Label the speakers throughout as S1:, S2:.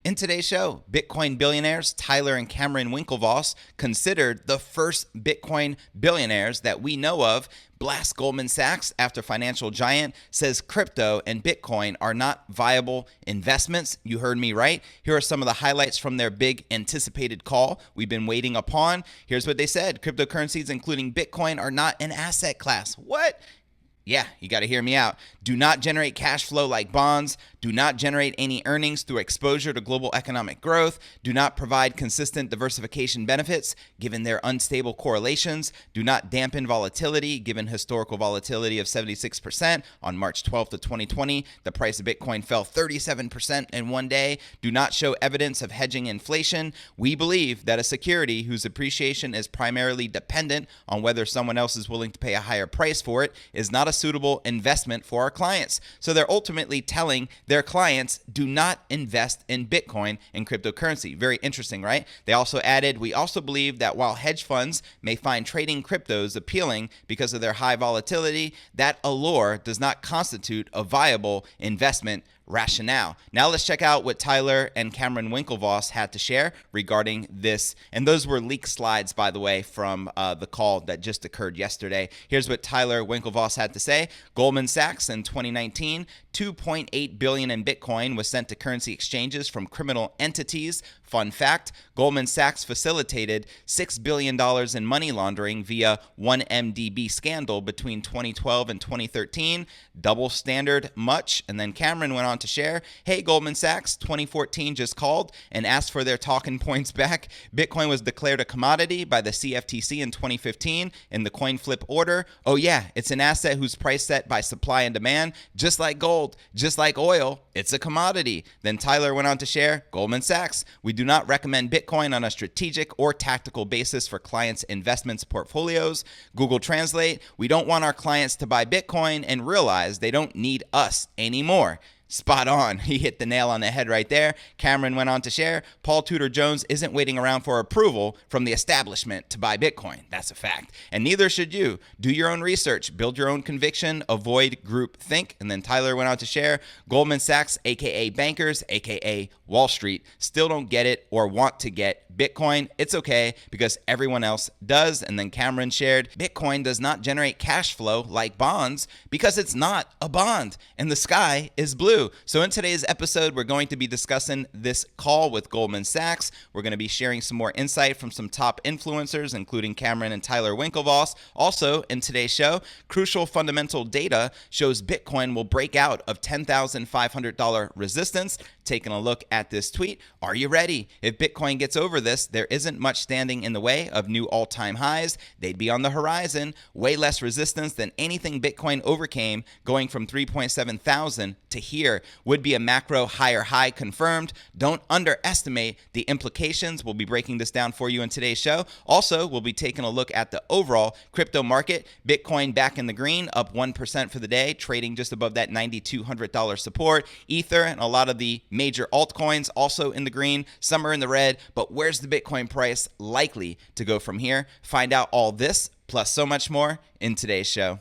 S1: In today's show, Bitcoin billionaires Tyler and Cameron Winklevoss, considered the first Bitcoin billionaires that we know of, blast Goldman Sachs after financial giant says crypto and Bitcoin are not viable investments. You heard me right. Here are some of the highlights from their big anticipated call we've been waiting upon. Here's what they said. Cryptocurrencies, including Bitcoin, are not an asset class. What? Yeah, you got to hear me out. Do not generate cash flow like bonds. Do not generate any earnings through exposure to global economic growth. Do not provide consistent diversification benefits given their unstable correlations. Do not dampen volatility given historical volatility of 76%. On March 12th of 2020, the price of Bitcoin fell 37% in one day. Do not show evidence of hedging inflation. We believe that a security whose appreciation is primarily dependent on whether someone else is willing to pay a higher price for it is not a suitable investment for our clients. So they're ultimately telling their clients, do not invest in Bitcoin and cryptocurrency. Very interesting, right? They also added, we also believe that while hedge funds may find trading cryptos appealing because of their high volatility, that allure does not constitute a viable investment rationale. Now let's check out what Tyler and Cameron Winklevoss had to share regarding this. And those were leaked slides, by the way, from the call that just occurred yesterday. Here's what Tyler Winklevoss had to say. Goldman Sachs in 2019, $2.8 billion in Bitcoin was sent to currency exchanges from criminal entities. Fun fact, Goldman Sachs facilitated $6 billion in money laundering via 1MDB scandal between 2012 and 2013. Double standard much? And then Cameron went on to share, hey, Goldman Sachs, 2014 just called and asked for their talking points back. Bitcoin was declared a commodity by the CFTC in 2015 in the coin flip order. Oh yeah, it's an asset whose price set by supply and demand, just like gold, just like oil, it's a commodity. Then Tyler went on to share, Goldman Sachs, we do not recommend Bitcoin on a strategic or tactical basis for clients' investments portfolios. Google Translate, we don't want our clients to buy Bitcoin and realize they don't need us anymore. Spot on. He hit the nail on the head right there. Cameron went on to share, Paul Tudor Jones isn't waiting around for approval from the establishment to buy Bitcoin. That's a fact. And neither should you. Do your own research, build your own conviction, avoid group think. And then Tyler went on to share, Goldman Sachs, aka bankers, aka Wall Street, still don't get it or want to get Bitcoin. It's okay because everyone else does. And then Cameron shared, Bitcoin does not generate cash flow like bonds because it's not a bond and the sky is blue. So in today's episode, we're going to be discussing this call with Goldman Sachs. We're going to be sharing some more insight from some top influencers, including Cameron and Tyler Winklevoss. Also in today's show, crucial fundamental data shows Bitcoin will break out of $10,500 resistance. Taking a look at this tweet, are you ready? If Bitcoin gets over this, there isn't much standing in the way of new all-time highs. They'd be on the horizon, way less resistance than anything Bitcoin overcame, going from 3.7 thousand to here. Would be a macro higher high confirmed. Don't underestimate the implications. We'll be breaking this down for you in today's show. Also, we'll be taking a look at the overall crypto market. Bitcoin back in the green, up 1% for the day, trading just above that $9,200 support. Ether and a lot of the major altcoins also in the green, some are in the red, but where's the Bitcoin price likely to go from here? Find out all this plus so much more in today's show.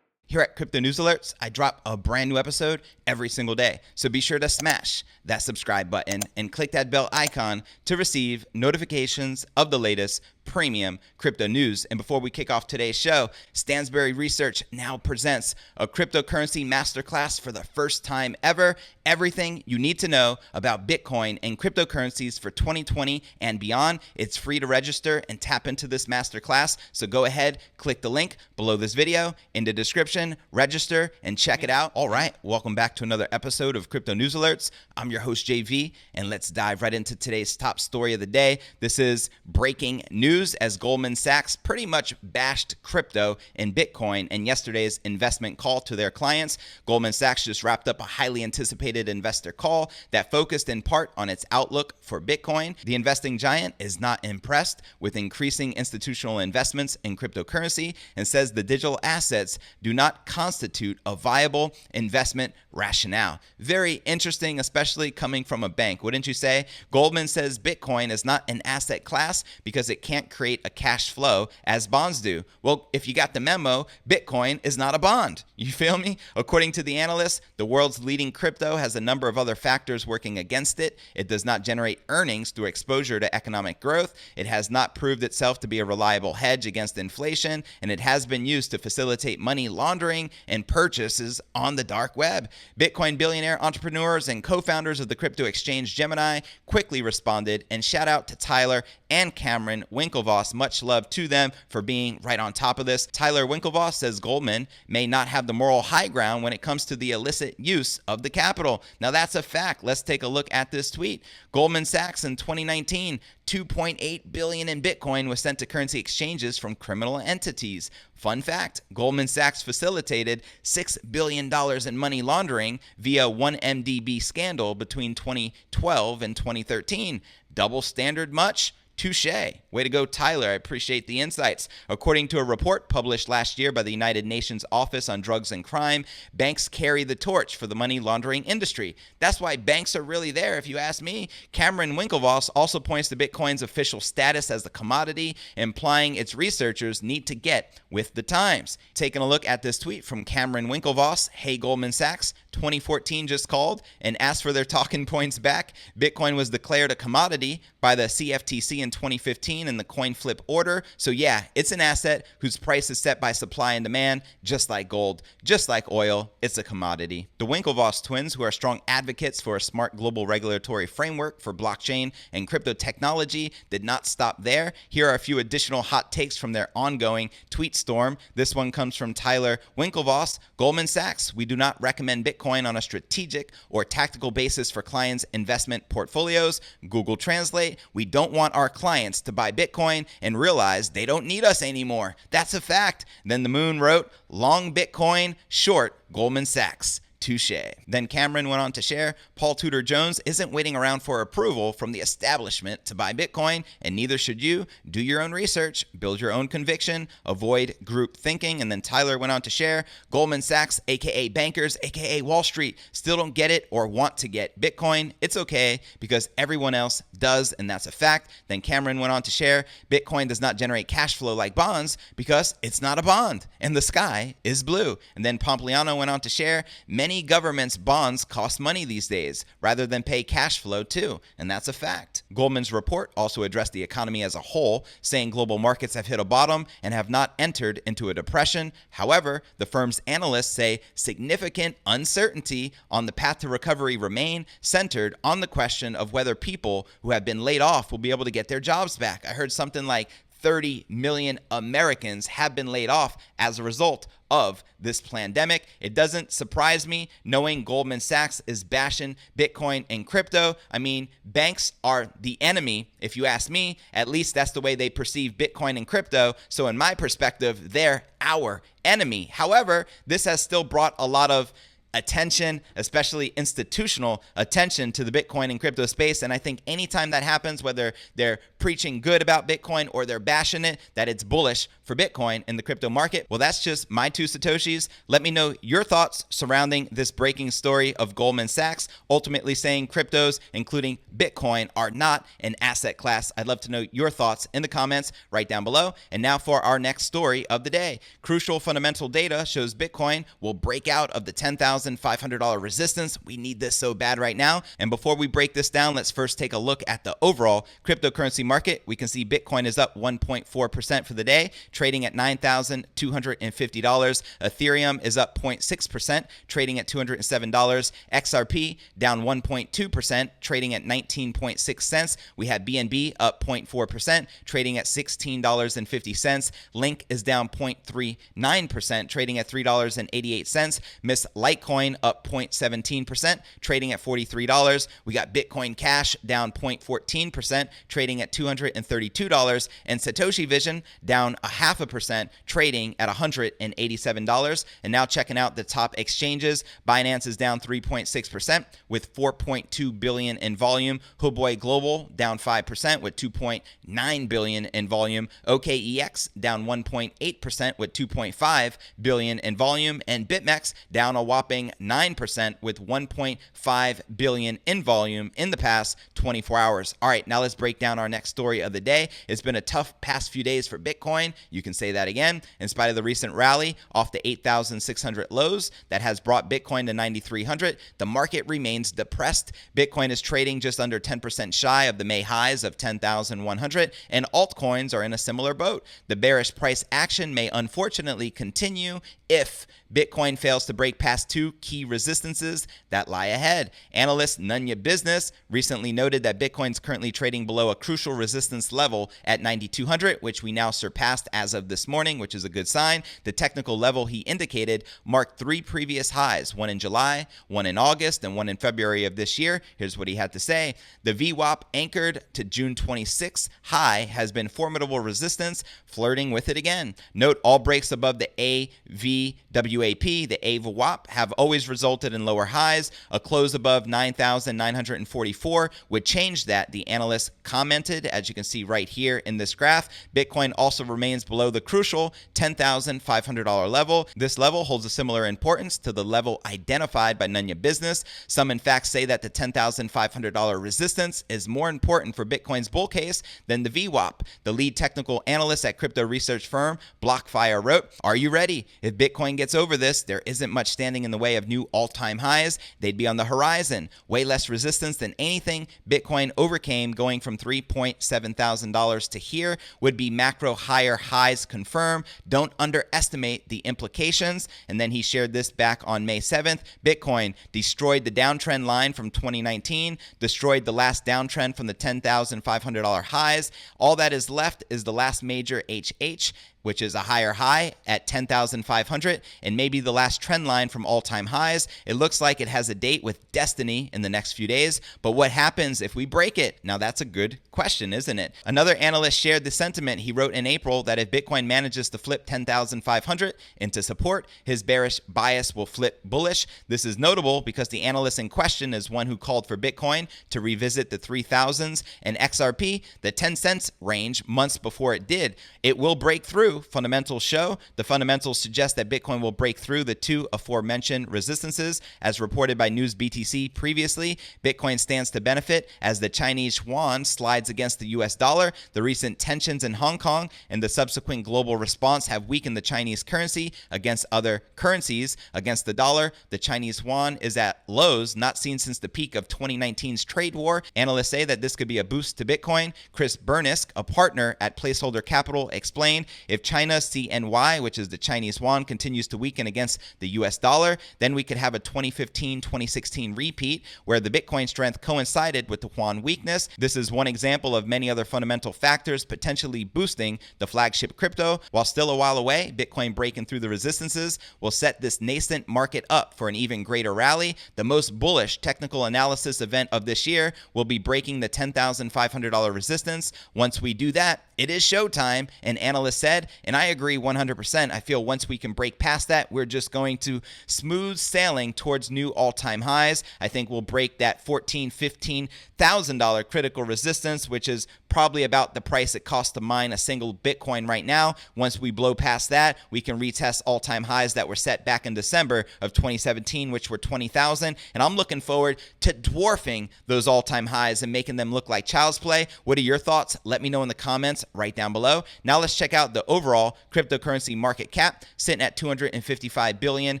S1: Here at Crypto News Alerts, I drop a brand new episode every single day. So be sure to smash that subscribe button and click that bell icon to receive notifications of the latest premium crypto news. And before we kick off today's show, Stansberry Research now presents a cryptocurrency masterclass for the first time ever. Everything you need to know about Bitcoin and cryptocurrencies for 2020 and beyond. It's free to register and tap into this masterclass. So go ahead, click the link below this video in the description, register and check it out. All right, welcome back to another episode of Crypto News Alerts. I'm your host JV, and let's dive right into today's top story of the day. This is breaking news as Goldman Sachs pretty much bashed crypto and Bitcoin in yesterday's investment call to their clients. Goldman Sachs just wrapped up a highly anticipated investor call that focused in part on its outlook for Bitcoin. The investing giant is not impressed with increasing institutional investments in cryptocurrency and says the digital assets do not constitute a viable investment rationale. Very interesting, especially coming from a bank, wouldn't you say? Goldman says Bitcoin is not an asset class because it can't can't create a cash flow as bonds do. Well, if you got the memo, Bitcoin is not a bond. You feel me? According to the analysts, the world's leading crypto has a number of other factors working against it. It does not generate earnings through exposure to economic growth. It has not proved itself to be a reliable hedge against inflation, and it has been used to facilitate money laundering and purchases on the dark web. Bitcoin billionaire entrepreneurs and co-founders of the crypto exchange Gemini quickly responded, and shout out to Tyler and Cameron Winklevoss. Much love to them for being right on top of this. Tyler Winklevoss says Goldman may not have the moral high ground when it comes to the illicit use of the capital. Now that's a fact. Let's take a look at this tweet. Goldman Sachs in 2019, $2.8 billion in Bitcoin was sent to currency exchanges from criminal entities. Fun fact, Goldman Sachs facilitated $6 billion in money laundering via 1MDB scandal between 2012 and 2013. Double standard much? Touche. Way to go, Tyler. I appreciate the insights. According to a report published last year by the United Nations Office on Drugs and Crime, banks carry the torch for the money laundering industry. That's why banks are really there, if you ask me. Cameron Winklevoss also points to Bitcoin's official status as the commodity, implying its researchers need to get with the times. Taking a look at this tweet from Cameron Winklevoss, hey Goldman Sachs, 2014 just called and asked for their talking points back. Bitcoin was declared a commodity by the CFTC in 2015 in the coin flip order. So yeah, it's an asset whose price is set by supply and demand, just like gold, just like oil. It's a commodity. The Winklevoss twins, who are strong advocates for a smart global regulatory framework for blockchain and crypto technology, did not stop there. Here are a few additional hot takes from their ongoing tweet storm. This one comes from Tyler Winklevoss. Goldman Sachs, we do not recommend Bitcoin on a strategic or tactical basis for clients' investment portfolios. Google Translate, we don't want our clients to buy Bitcoin and realize they don't need us anymore. That's a fact. Then the Moon wrote, long Bitcoin, short Goldman Sachs. Touche. Then Cameron went on to share, Paul Tudor Jones isn't waiting around for approval from the establishment to buy Bitcoin, and neither should you. Do your own research, build your own conviction, avoid group thinking. And then Tyler went on to share, Goldman Sachs, aka bankers, aka Wall Street, still don't get it or want to get Bitcoin. It's okay because everyone else does, and that's a fact. Then Cameron went on to share, Bitcoin does not generate cash flow like bonds because it's not a bond and the sky is blue. And then Pompliano went on to share, many governments' bonds cost money these days rather than pay cash flow too, and that's a fact. Goldman's report also addressed the economy as a whole, saying global markets have hit a bottom and have not entered into a depression. However, the firm's analysts say significant uncertainty on the path to recovery remain, centered on the question of whether people who have been laid off will be able to get their jobs back. I heard something like 30 million Americans have been laid off as a result of this pandemic. It doesn't surprise me knowing Goldman Sachs is bashing Bitcoin and crypto. I mean, banks are the enemy, if you ask me. At least that's the way they perceive Bitcoin and crypto. So in my perspective, they're our enemy. However, this has still brought a lot of attention, especially institutional attention, to the Bitcoin and crypto space. And I think anytime that happens, whether they're preaching good about Bitcoin or they're bashing it, that it's bullish for Bitcoin in the crypto market. Well, that's just my two Satoshis. Let me know your thoughts surrounding this breaking story of Goldman Sachs ultimately saying cryptos, including Bitcoin, are not an asset class. I'd love to know your thoughts in the comments right down below. And now for our next story of the day. Crucial fundamental data shows Bitcoin will break out of the $10,500 resistance. We need this so bad right now. And before we break this down, let's first take a look at the overall cryptocurrency market. We can see Bitcoin is up 1.4% for the day, trading at $9,250. Ethereum is up 0.6%, trading at $207. XRP down 1.2%, trading at 19.6 cents. We have BNB up 0.4%, trading at $16.50. Link is down 0.39%, trading at $3.88. Miss Litecoin up 0.17%, trading at $43. We got Bitcoin Cash down 0.14%, trading at $232. And Satoshi Vision down 0.5%, trading at $187. And now checking out the top exchanges, Binance is down 3.6% with 4.2 billion in volume. Huobi Global down 5% with 2.9 billion in volume. OKEX down 1.8% with 2.5 billion in volume, and BitMEX down a whopping 9% with 1.5 billion in volume in the past 24 hours. All right, now let's break down our next story of the day. It's been a tough past few days for Bitcoin. You can say that again. In spite of the recent rally off the 8,600 lows that has brought Bitcoin to 9,300, the market remains depressed. Bitcoin is trading just under 10% shy of the May highs of 10,100, and altcoins are in a similar boat. The bearish price action may unfortunately continue if Bitcoin fails to break past two key resistances that lie ahead. Analyst Nunya Business recently noted that Bitcoin's currently trading below a crucial resistance level at 9,200, which we now surpassed as of this morning, which is a good sign. The technical level he indicated marked three previous highs, one in July, one in August, and one in February of this year. Here's what he had to say. The VWAP anchored to June 26th high has been formidable resistance, flirting with it again. Note all breaks above the AVWAP, the AVWAP, have always resulted in lower highs. A close above 9,944 would change that, the analyst commented, as you can see right here in this graph. Bitcoin also remains below the crucial $10,500 level. This level holds a similar importance to the level identified by Nunya Business. Some in fact say that the $10,500 resistance is more important for Bitcoin's bull case than the VWAP. The lead technical analyst at crypto research firm BlockFire wrote, "Are you ready? If Bitcoin gets over this, there isn't much standing in the way of new all-time highs. They'd be on the horizon. Way less resistance than anything Bitcoin overcame, going from $3,700 to here would be macro higher highs confirmed. Don't underestimate the implications." And then he shared this back on May 7th. Bitcoin destroyed the downtrend line from 2019, destroyed the last downtrend from the $10,500 highs. All that is left is the last major HH, which is a higher high at 10,500, and maybe the last trend line from all-time highs. It looks like it has a date with destiny in the next few days, but what happens if we break it? Now that's a good question, isn't it? Another analyst shared the sentiment. He wrote in April that if Bitcoin manages to flip 10,500 into support, his bearish bias will flip bullish. This is notable because the analyst in question is one who called for Bitcoin to revisit the 3,000s and XRP, the 10 cents range, months before it did. It will break through. Fundamentals show. The fundamentals suggest that Bitcoin will break through the two aforementioned resistances. As reported by News BTC previously, Bitcoin stands to benefit as the Chinese yuan slides against the US dollar. The recent tensions in Hong Kong and the subsequent global response have weakened the Chinese currency against other currencies. Against the dollar, the Chinese yuan is at lows not seen since the peak of 2019's trade war. Analysts say that this could be a boost to Bitcoin. Chris Bernisk, a partner at Placeholder Capital, explained, if China's CNY, which is the Chinese yuan, continues to weaken against the US dollar, then we could have a 2015-2016 repeat where the Bitcoin strength coincided with the yuan weakness. This is one example of many other fundamental factors potentially boosting the flagship crypto. While still a while away, Bitcoin breaking through the resistances will set this nascent market up for an even greater rally. The most bullish technical analysis event of this year will be breaking the $10,500 resistance. Once we do that, it is showtime, an analyst said, and I agree 100%. I feel once we can break past that, we're just going to smooth sailing towards new all-time highs. I think we'll break that $14,000, $15,000 critical resistance, which is probably about the price it costs to mine a single Bitcoin right now. Once we blow past that, we can retest all-time highs that were set back in December of 2017, which were 20,000. And I'm looking forward to dwarfing those all-time highs and making them look like child's play. What are your thoughts? Let me know in the comments right down below. Now let's check out the overall cryptocurrency market cap, sitting at 255 billion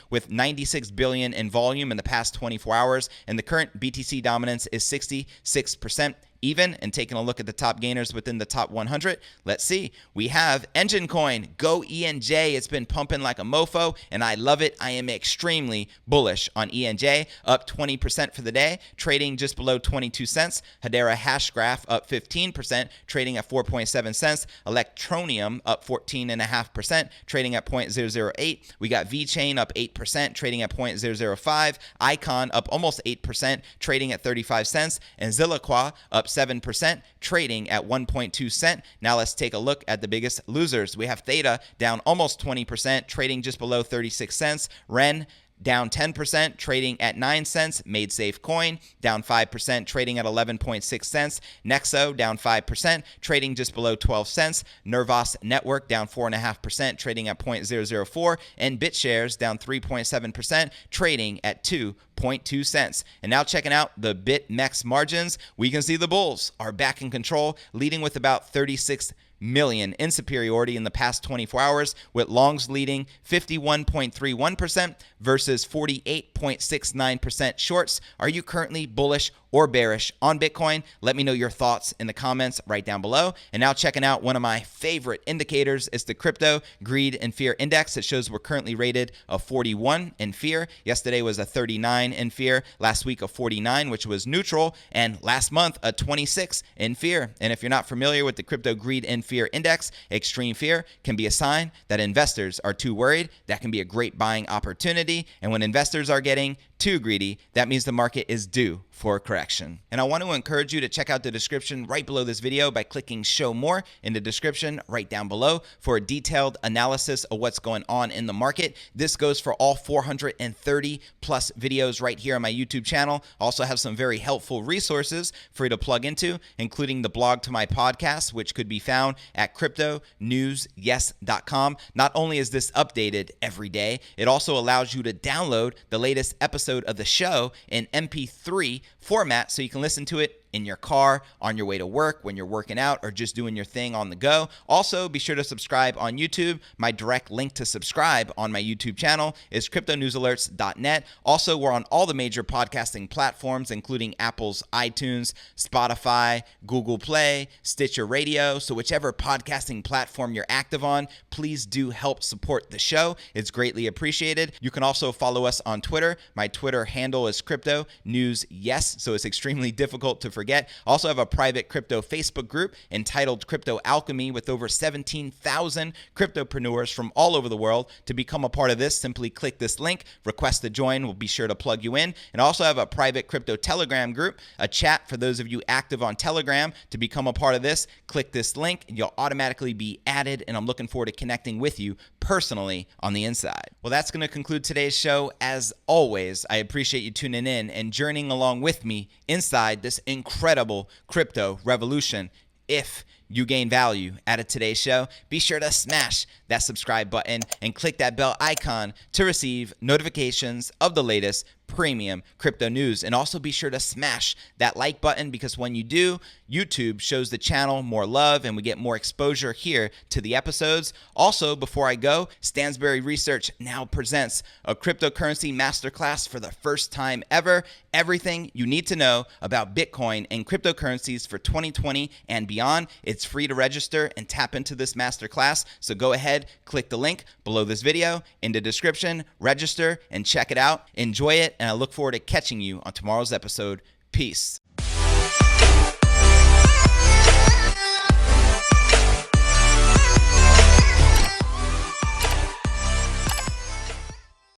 S1: with 96 billion in volume in the past 24 hours. And the current BTC dominance is 66%. Even. And taking a look at the top gainers within the top 100, let's see. We have Engine Coin, Go ENJ. It's been pumping like a mofo, and I love it. I am extremely bullish on ENJ, up 20% for the day, trading just below 22 cents. Hedera Hashgraph up 15%, trading at 4.7 cents. Electroneum up 14.5%, trading at 0.008. We got VeChain up 8%, trading at 0.005. Icon up almost 8%, trading at 35 cents. And Zilliqua up 7%, trading at 1.2 cent. Now let's take a look at the biggest losers. We have Theta down almost 20%, trading just below 36 cents. Ren down 10%, trading at 9 cents. Made Safe Coin down 5%, trading at 11.6 cents. Nexo down 5%, trading just below 12 cents. Nervos Network down 4.5%, trading at 0.004. And BitShares down 3.7%, trading at 2.2 cents. And now checking out the BitMEX margins, we can see the bulls are back in control, leading with about 36 million in superiority in the past 24 hours, with longs leading 51.31% versus 48.69% shorts. Are you currently bullish or bearish on Bitcoin? Let me know your thoughts in the comments right down below. And now checking out one of my favorite indicators is the Crypto Greed and Fear Index. It shows we're currently rated a 41 in fear. Yesterday was a 39 in fear. Last week a 49, which was neutral. And last month a 26 in fear. And if you're not familiar with the Crypto Greed and Fear Index, extreme fear can be a sign that investors are too worried. That can be a great buying opportunity. And when investors are getting too greedy, that means the market is due for a correction. And I want to encourage you to check out the description right below this video by clicking show more in the description right down below for a detailed analysis of what's going on in the market. This goes for all 430 plus videos right here on my YouTube channel. I also have some very helpful resources for you to plug into, including the blog to my podcast, which could be found at cryptonewsyes.com. Not only is this updated every day, it also allows you to download the latest episode of the show in MP3 format so you can listen to it in your car, on your way to work, when you're working out, or just doing your thing on the go. Also, be sure to subscribe on YouTube. My direct link to subscribe on my YouTube channel is cryptonewsalerts.net. Also, we're on all the major podcasting platforms, including Apple's iTunes, Spotify, Google Play, Stitcher Radio. So whichever podcasting platform you're active on, please do help support the show. It's greatly appreciated. You can also follow us on Twitter. My Twitter handle is cryptonewsyes, so it's extremely difficult to forget. I also have a private crypto Facebook group entitled Crypto Alchemy with over 17,000 cryptopreneurs from all over the world. To become a part of this, simply click this link, request to join. We'll be sure to plug you in. And I also have a private crypto Telegram group, a chat for those of you active on Telegram. To become a part of this, click this link and you'll automatically be added. And I'm looking forward to connecting with you personally on the inside. Well, that's going to conclude today's show. As always, I appreciate you tuning in and journeying along with me inside this incredible crypto revolution. If you gain value out of today's show, be sure to smash that subscribe button and click that bell icon to receive notifications of the latest premium crypto news. And also be sure to smash that like button, because when you do, YouTube shows the channel more love and we get more exposure here to the episodes. Also, before I go, Stansberry Research now presents a cryptocurrency masterclass for the first time ever. Everything you need to know about Bitcoin and cryptocurrencies for 2020 and beyond. It's free to register and tap into this masterclass. So go ahead, click the link below this video in the description, register and check it out. Enjoy it, and I look forward to catching you on tomorrow's episode. Peace.